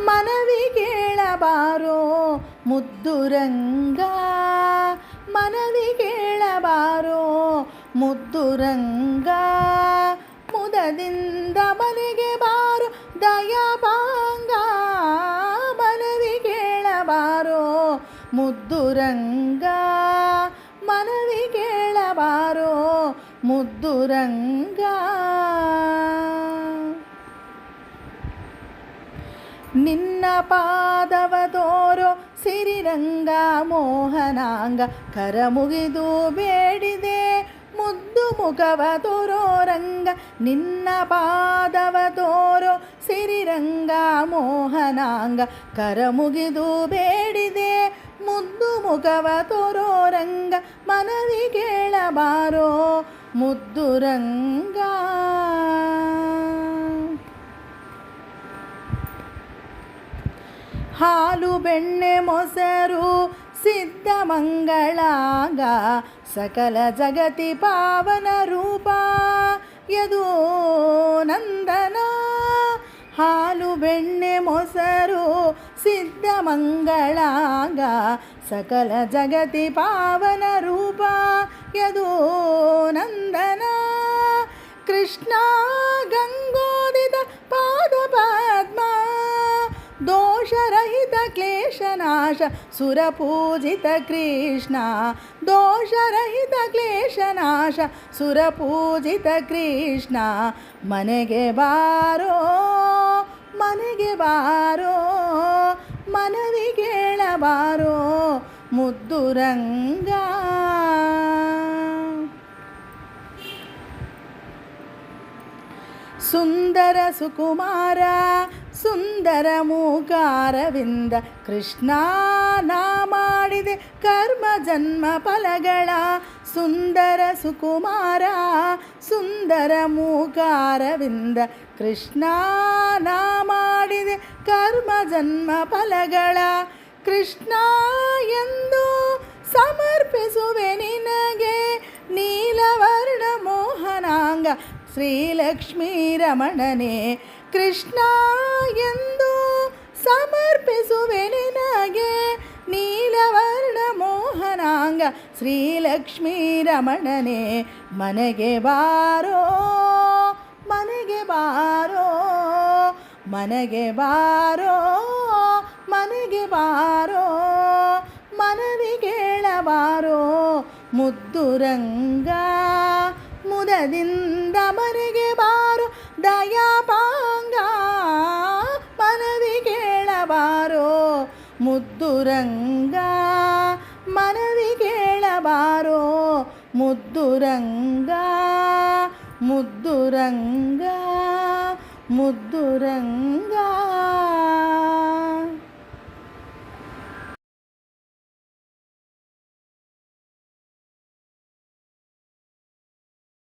ಮನವಿ ಕೇಳಬಾರೋ ಮುದ್ದುರಂಗ, ಮನವಿ ಕೇಳಬಾರೋ ಮುದ್ದುರಂಗ. ಮುದದಿಂದ ಮನೆಗೆ ಬಾರೋ ದಯಾಪಾಂಗ, ಮನವಿ ಕೇಳಬಾರೋ ಮುದ್ದುರಂಗ, ಮನವಿ ಕೇಳಬಾರೋ ಮುದ್ದುರಂಗ. ನಿನ್ನ ಪಾದವ ತೋರೋ ಸಿರಿರಂಗ ಮೋಹನಾಂಗ, ಕರ ಮುಗಿದು ಬೇಡಿದೆ ಮುದ್ದು ಮುಖವ ತೋರೋ ರಂಗ. ನಿನ್ನ ಪಾದವ ತೋರೋ ಸಿರಿರಂಗ ಮೋಹನಾಂಗ, ಕರ ಮುಗಿದು ಬೇಡಿದೆ ಮುದ್ದು ಮುಖವ ತೋರೋ ರಂಗ. ಮನವಿ ಕೇಳಬಾರೋ ಮುದ್ದುರಂಗ. ಹಾಲು ಬೆಣ್ಣೆ ಮೊಸರು ಸಿದ್ಧ ಮಂಗಳಾಂಗ, ಸಕಲ ಜಗತಿ ಪಾವನ ರೂಪ ಯದು ನಂದನ. ಹಾಲು ಬೆಣ್ಣೆ ಮೊಸರು ಸಿದ್ಧ ಮಂಗಳಾಂಗ, ಸಕಲ ಜಗತಿ ಪಾವನ ರೂಪ ಯದು ನಂದನ. ಕೃಷ್ಣ ಗಂಗೋದಿತ ಪಾದ ಪದ್ಮ, ದೋಷರಹಿತ ಕ್ಲೇಶನಾಶ ಸುರಪೂಜಿತ ಕೃಷ್ಣ. ದೋಷರಹಿತ ಕ್ಲೇಶನಾಶ ಸುರಪೂಜಿತ ಕೃಷ್ಣ. ಮನೆಗೆ ಬಾರೋ ಮನೆಗೆ ಬಾರೋ, ಮನವಿ ಕೇಳಬಾರೋ ಮುದ್ದುರಂಗ. ಸುಂದರ ಸುಕುಮಾರ ಸುಂದರ ಮೂಕಾರವಿಂದ, ಕೃಷ್ಣ ನಾ ಮಾಡಿದೆ ಕರ್ಮ ಜನ್ಮ ಫಲಗಳ. ಸುಂದರ ಸುಕುಮಾರ ಸುಂದರ ಮೂಕಾರವಿಂದ, ಕೃಷ್ಣ ನಾ ಮಾಡಿದೆ ಕರ್ಮ ಜನ್ಮ ಫಲಗಳ. ಕೃಷ್ಣ ಎಂದು ಸಮರ್ಪಿಸುವೆ ನಿನಗೆ ನೀಲವರ್ಣ ಮೋಹನಾಂಗ, ಶ್ರೀಲಕ್ಷ್ಮೀ ರಮಣನೆ. ಕೃಷ್ಣ ಎಂದು ಸಮರ್ಪಿಸುವೆ ನಿನಗೆ ನೀಲವರ್ಣ ಮೋಹನಾಂಗ, ಶ್ರೀಲಕ್ಷ್ಮೀ ರಮಣನೆ. ಮನೆಗೆ ಬಾರೋ ಮನೆಗೆ ಬಾರೋ, ಮನೆಗೆ ಬಾರೋ ಮನೆಗೆ ಬಾರೋ, ಮನವಿ ಕೇಳಬಾರೋ ಮುದ್ದುರಂಗ. ಮುದದಿಂದ ಮನೆಗೆ ಬಾರೋ ದಯಾಪಾಂಗ, ಮನವಿ ಕೇಳಬಾರೋ ಮುದ್ದುರಂಗ, ಮನವಿ ಕೇಳಬಾರೋ ಮುದ್ದುರಂಗ. ಮುದ್ದುರಂಗ ಮುದ್ದುರಂಗ.